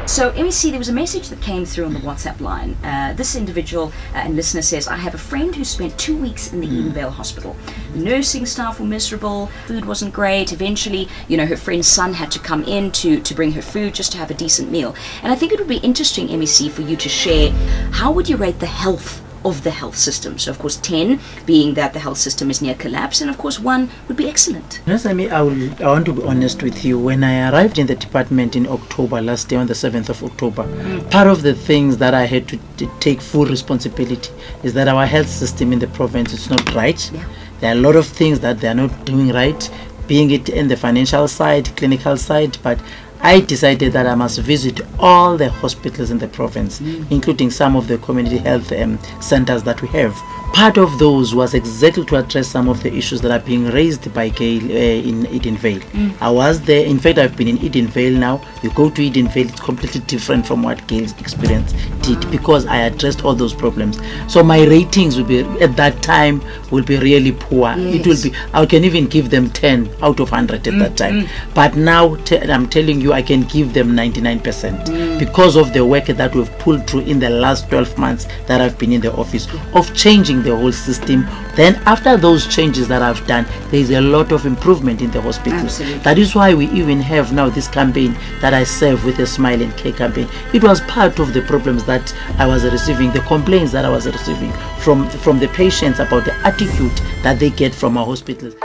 So MEC, there was a message that came through on the WhatsApp line. This individual and listener says, I have a friend who spent 2 weeks in the Edenvale hospital. The nursing staff were miserable, food wasn't great. Eventually, her friend's son had to come in to bring her food just to have a decent meal. And I think it would be interesting, MEC, for you to share, how would you rate the health of the health system? So of course 10 being that the health system is near collapse, and of course 1 would be excellent. Yes, I want to be honest with you. When I arrived in the department in October last year, on the 7th of October, part of the things that I had to take full responsibility is that our health system in the province is not right. Yeah. There are a lot of things that they are not doing right, being it in the financial side, clinical side, but I decided that I must visit all the hospitals in the province, including some of the community health centers that we have. Part of those was exactly to address some of the issues that are being raised by Gail in Edenvale. I was there. In fact, I've been in Edenvale now. You go to Edenvale, it's completely different from what Gail's experience did, because I addressed all those problems. So my ratings will be, at that time, will be really poor. Yes. It will be, I can even give them 10 out of 100 at that time. But now, I'm telling you, I can give them 99% because of the work that we've pulled through in the last 12 months that I've been in the office, of changing the whole system. Then after those changes that I've done, there is a lot of improvement in the hospitals. Absolutely. That is why we even have now this campaign that I serve with a Smile and Care campaign. It was part of the problems that I was receiving, the complaints that I was receiving from the patients about the attitude that they get from our hospitals.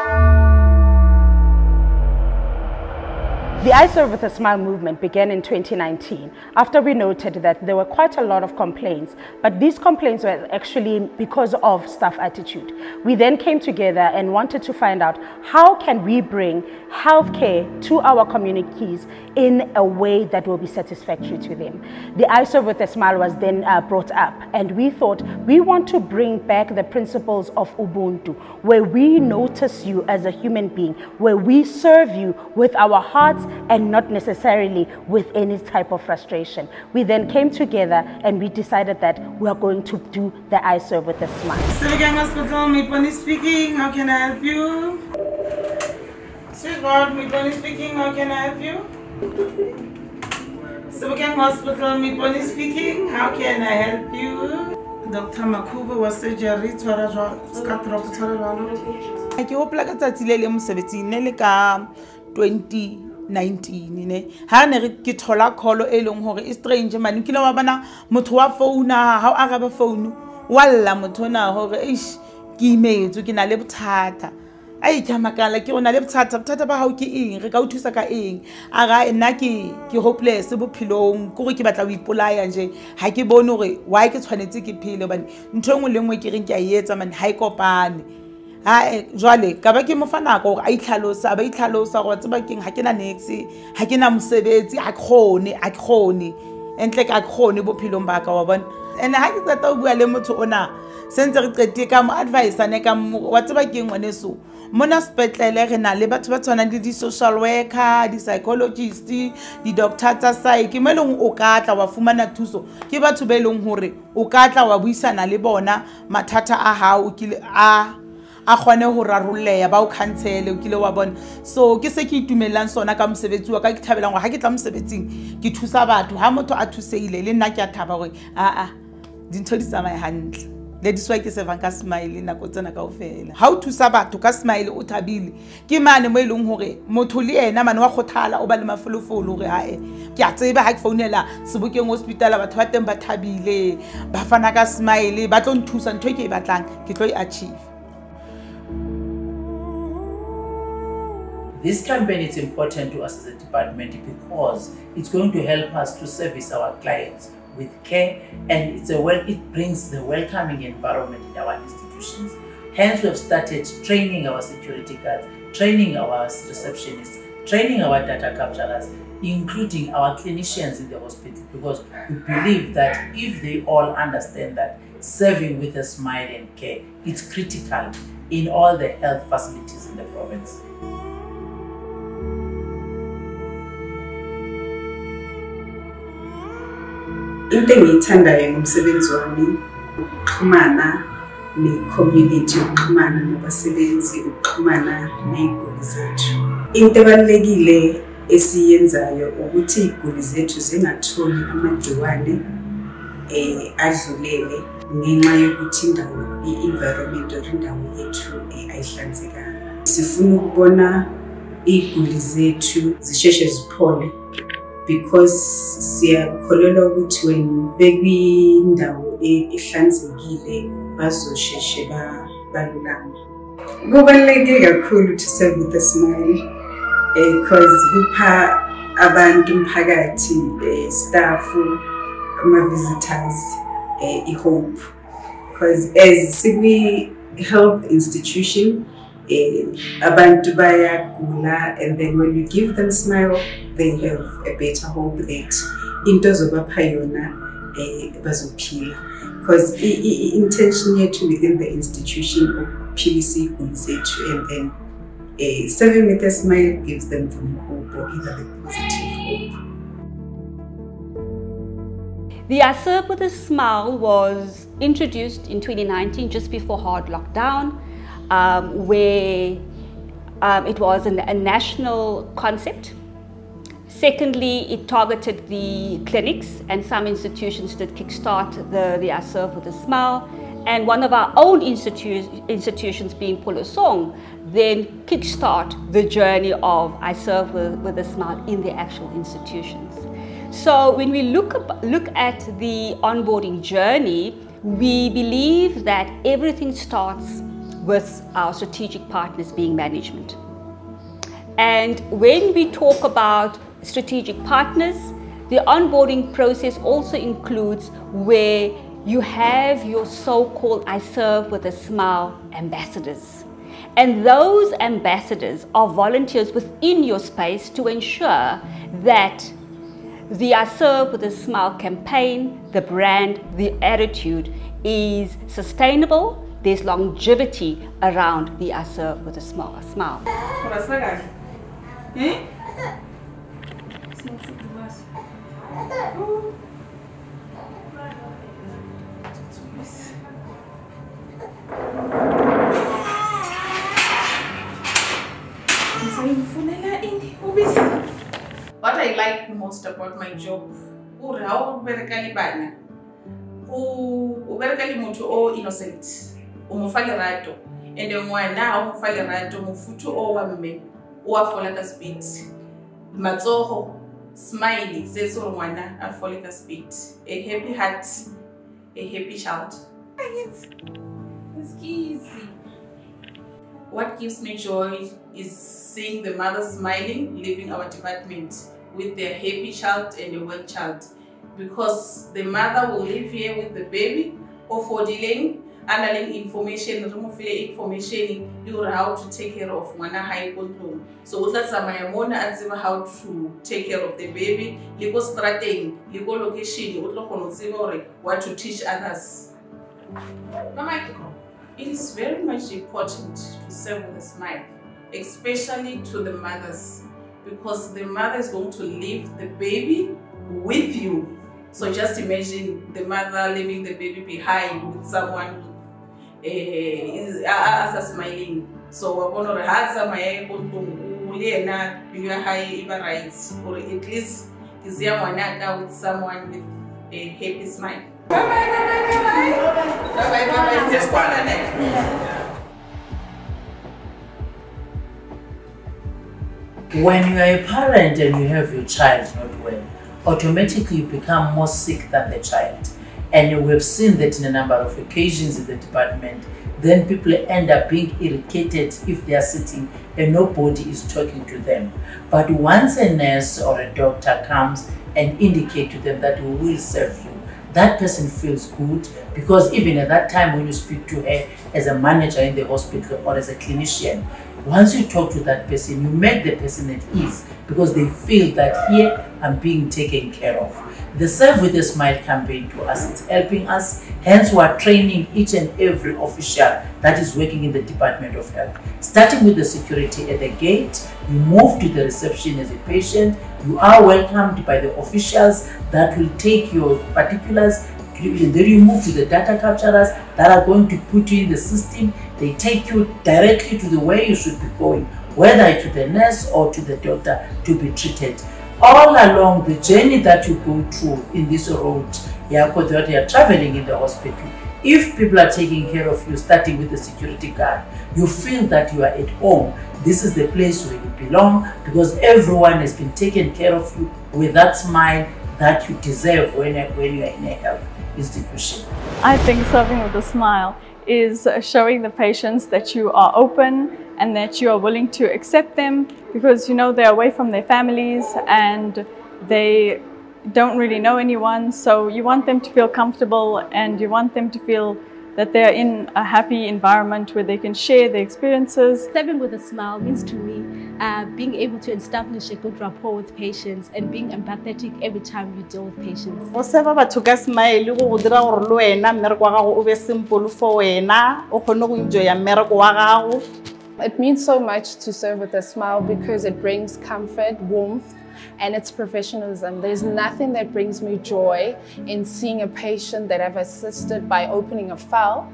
The I Serve with a Smile movement began in 2019 after we noted that there were quite a lot of complaints, but these complaints were actually because of staff attitude. We then came together and wanted to find out how can we bring healthcare to our communities in a way that will be satisfactory to them. The I Serve with a Smile was then brought up, and we thought we want to bring back the principles of Ubuntu, where we notice you as a human being, where we serve you with our hearts and not necessarily with any type of frustration. We then came together and we decided that we are going to do the I Serve with a Smile. Gauteng Hospital, Miponi speaking, how can I help you? Sweetheart, Miponi speaking, how can I help you? Gauteng Hospital, Miponi speaking, how can I help you? Dr. Makuba was surgery, I hope like a tatilele 2019 ha ne re ke thola call e leng hore e strange man ke wa bana motho wa phone ha o araba phone walla motho na hore eish ke imetso ke na le bothata ai ke makala ke rona le bothata ba hao ke eng re ka o thusa ka eng aga nna ke hopeless bophilong ke go ke batla o ipolaya nje ha ke bone hore why ke tshwanetse ke phele bane ntho engwe le engwe ke reng ke a etsa man ha ikopane jwale ka ba ke mo fana go a itlhalosa ba itlhalosa go tseba keng ha ke na next ha ke na mosebetsi a khone entle ka khone bophilong ba ka wa bona ene ha ke tsata o bua le motho ona sentse re qete ka mo advice ane ka wa tseba keng ngwaneso mona spetlele re na le batho ba tswana le di social worker, di psychologist, di doctor tsa psych me leng o ka tla wa fumana thuso ke batho be leng hore o ka tla wa buisana le bona mathata a hao kile a khone ho rarolleya ba o cancel o kile wa bona so ke se ke itumelang sona ka mosebetsi wa ka ke thabelang go ha ke tla mosebetsing ke thusa batho ha motho a thuseile le nna ke a thaba gore dintho di tsamaya hantle le diswa ke se vanka smile na go tsena kaofela ha o thusa batho ka smile o thabile ke mane mo ileng hore motho le yena mane wa khothala o ba le mafolofolo hore ke a tseba ha ke founela Sebokeng hospital batho ba teng ba thabile ba fana ka smile ba tlo nthusa ntho e ke e batlang ke tlo e achieve. This campaign is important to us as a department because it's going to help us to service our clients with care, and it brings the welcoming environment in our institutions. Hence, we have started training our security guards, training our receptionists, training our data capturers, including our clinicians in the hospital, because we believe that if they all understand that serving with a smile and care, it's critical in all the health facilities in the province. Into engiyithandayo ngomsebenzi wami ukuxhumana ne-community, ukuxhumana nabasebenzi, ukuxhumana ney'guli zethu. Into ebalulekile esiyenzayo ukuthi iziguli zethu zingatholi amagciwane adlulele ngenxa yokuthi i-environment or indawo yethu ayihlanzekanga. Sifuna ukubona iziguli zethu zisheshe ziphole because siyakholelwa ukuthi when bekwindawo ehlanzekile bazosheshe balulama. Kubaluleke kakhulu to serve with a smile because kupha abantu umphakathi staff ama-visitors i-hope because as we health institution abantu bayagula and then when you give them smile they have a better hope that into zobapha yona bazophila because intention yethu within the institution ukuphilisa iziguli zethu and then serving with a smile gives them some hope or either the positive hope. The I Serve with a Smile was introduced in 2019 just before hard lockdown, where it was a national concept. Secondly, it targeted the clinics, and some institutions did kickstart the I Serve with a Smile. And one of our own institutions, being Polosong, then kickstart the journey of I Serve with a Smile in the actual institutions. So when we look at the onboarding journey, we believe that everything starts with our strategic partners being management. And when we talk about strategic partners, the onboarding process also includes where you have your so-called I Serve with a Smile ambassadors. And those ambassadors are volunteers within your space to ensure that the I Serve with a Smile campaign, the brand, the attitude is sustainable. There's longevity around the I Serve with a Smile. What I like most about my job, how uberekali bana, uberekali mutu o innocent, umufale rato, and then mwana umufale rato, mufutu o wame, uafola ka speed, matsoho, smiley, zeso mwana afola ka speed, a happy heart, a happy child. It's easy. What gives me joy is seeing the mother smiling, leaving our department with their happy child and a well child. Because the mother will live here with the baby, or for delaying, handling information, removing information, how to take care of Mwana high control. So how to take care of the baby, legal strategy, legal location, what to teach others. It is very much important to serve with a smile, especially to the mothers, because the mother is going to leave the baby with you. So just imagine the mother leaving the baby behind with someone as smiling. So we're going to have some rights, or at least with someone with a happy smile. Bye bye bye bye bye bye bye. Just when you are a parent and you have your child not well, automatically you become more sick than the child. And we've seen that in a number of occasions in the department. Then people end up being irritated if they are sitting and nobody is talking to them. But once a nurse or a doctor comes and indicate to them that we will serve you, that person feels good, because even at that time when you speak to her as a manager in the hospital or as a clinician, once you talk to that person, you make the person at ease, because they feel that here I'm being taken care of. The Serve with a Smile campaign to us, it's helping us. Hence, we are training each and every official that is working in the Department of Health. Starting with the security at the gate, you move to the reception as a patient. You are welcomed by the officials that will take your particulars. Then you move to the data capturers that are going to put you in the system. They take you directly to the way you should be going. whether to the nurse or to the doctor, to be treated. All along the journey that you go through in this road, you are traveling in the hospital. If people are taking care of you, starting with the security guard, you feel that you are at home. This is the place where you belong, because everyone has been taken care of you with that smile that you deserve when you are in a health institution. I think serving with a smile is showing the patients that you are open and that you are willing to accept them, because they're away from their families and they don't really know anyone, so you want them to feel comfortable and you want them to feel that they're in a happy environment where they can share their experiences. Serving with a smile means to me being able to establish a good rapport with patients and being empathetic every time you deal with patients. Go serve batho ka smile go dira gore le wena mmereko wa gago o be simple for wena o kgone go enjoy mmereko wa gago. It means so much to serve with a smile because it brings comfort, warmth, and it's professionalism. There's nothing that brings me joy in seeing a patient that I've assisted by opening a file,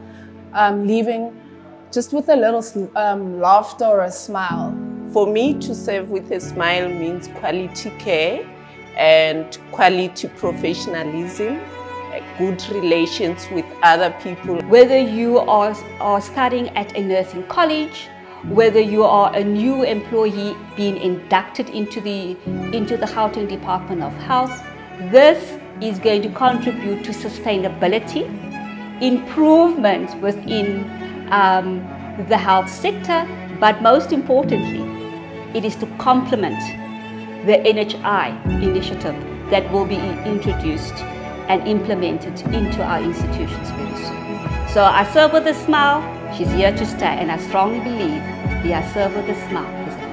leaving just with a little laughter or a smile. For me, to serve with a smile means quality care and quality professionalism, good relations with other people. Whether you are studying at a nursing college, whether you are a new employee being inducted into the Gauteng Department of Health, this is going to contribute to sustainability, improvement within the health sector, but most importantly, it is to complement the NHI initiative that will be introduced and implemented into our institutions very soon. So I serve with a smile. She's here to stay, and I strongly believe the I serve with a smile is a female.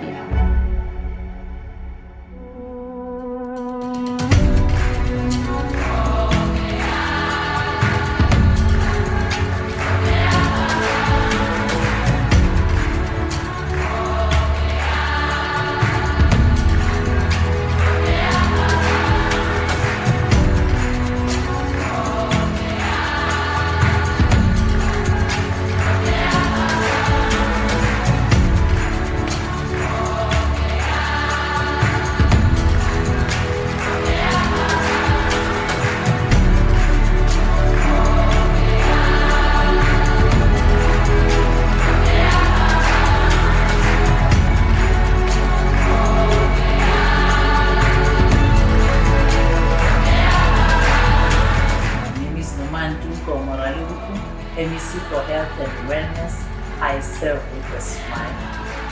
MEC for Health and Wellness, I serve with a smile.